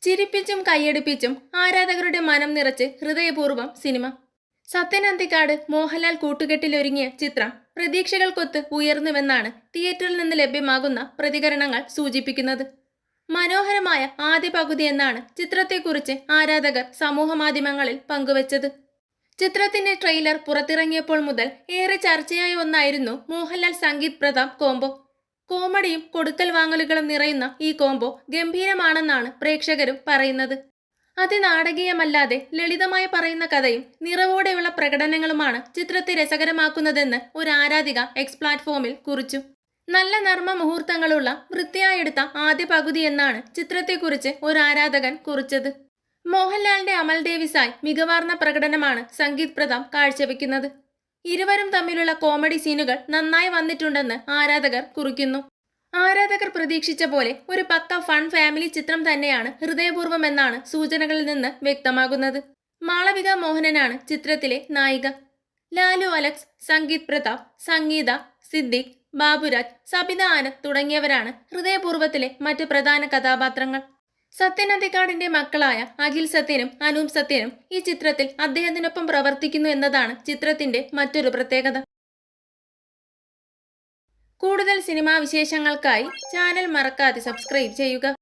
ചിരിപ്പിച്ചും കൈയടിപ്പിച്ചും ആരാധകരുടെ മനം നിറച്ച് ഹൃദയപൂർവ്വം സിനിമ. സത്യൻ അന്തിക്കാട് മോഹൻലാൽ കൂട്ടുകെട്ടിലൊരുങ്ങിയ ചിത്രം പ്രതീക്ഷകൾക്കൊത്ത് ഉയർന്നുവെന്നാണ് തിയേറ്ററിൽ നിന്ന് ലഭ്യമാകുന്ന പ്രതികരണങ്ങൾ സൂചിപ്പിക്കുന്നത്. മനോഹരമായ ആദ്യ പകുതി എന്നാണ് ചിത്രത്തെക്കുറിച്ച് ആരാധകർ സമൂഹമാധ്യമങ്ങളിൽ പങ്കുവച്ചത്. ചിത്രത്തിന്റെ ട്രെയിലർ പുറത്തിറങ്ങിയപ്പോൾ മുതൽ ഏറെ ചർച്ചയായ ഒന്നായിരുന്നു മോഹൻലാൽ സംഗീത് പ്രതാപ് കോംബോ. കോമഡിയും കൊടുക്കൽ വാങ്ങലുകളും നിറയുന്ന ഈ കോംബോ ഗംഭീരമാണെന്നാണ് പ്രേക്ഷകരും പറയുന്നത്. അതിനാടകീയമല്ലാതെ ലളിതമായി പറയുന്ന കഥയും നിറവോടെയുള്ള പ്രകടനങ്ങളുമാണ് ചിത്രത്തെ രസകരമാക്കുന്നതെന്ന് ഒരു ആരാധിക എക്സ് പ്ലാറ്റ്ഫോമിൽ കുറിച്ചു. നല്ല നർമ്മ മുഹൂർത്തങ്ങളുള്ള വൃത്തിയായെടുത്ത ആദ്യ പകുതി എന്നാണ് ചിത്രത്തെക്കുറിച്ച് ഒരു ആരാധകൻ കുറിച്ചത്. മോഹൻലാലിന്റെ അമൽ ഡേവിസായി മികവാർന്ന പ്രകടനമാണ് സംഗീത് പ്രതാപ് കാഴ്ചവെക്കുന്നത്. ഇരുവരും തമ്മിലുള്ള കോമഡി സീനുകൾ നന്നായി വന്നിട്ടുണ്ടെന്ന് ആരാധകർ കുറിക്കുന്നു. ആരാധകർ പ്രതീക്ഷിച്ച പോലെ ഒരു പക്ക ഫൺ ഫാമിലി ചിത്രം തന്നെയാണ് ഹൃദയപൂർവ്വം എന്നാണ് സൂചനകളിൽ നിന്ന് വ്യക്തമാകുന്നത്. മാളവിക മോഹനനാണ് ചിത്രത്തിലെ നായിക. ലാലു അലക്സ്, സംഗീത് പ്രതാപ്, സംഗീത, സിദ്ദിഖ്, ബാബുരാജ്, സബിത ആനന്ദ് തുടങ്ങിയവരാണ് ഹൃദയപൂർവ്വത്തിലെ മറ്റ് പ്രധാന കഥാപാത്രങ്ങൾ. സത്യൻ അന്തിക്കാടിന്റെ മക്കളായ അഖിൽ സത്യനും അനൂപ് സത്യനും ഈ ചിത്രത്തിൽ അദ്ദേഹത്തിനൊപ്പം പ്രവർത്തിക്കുന്നു എന്നതാണ് ചിത്രത്തിന്റെ മറ്റൊരു പ്രത്യേകത. കൂടുതൽ സിനിമാ വിശേഷങ്ങൾക്കായി ചാനൽ മറക്കാതെ സബ്സ്ക്രൈബ് ചെയ്യുക.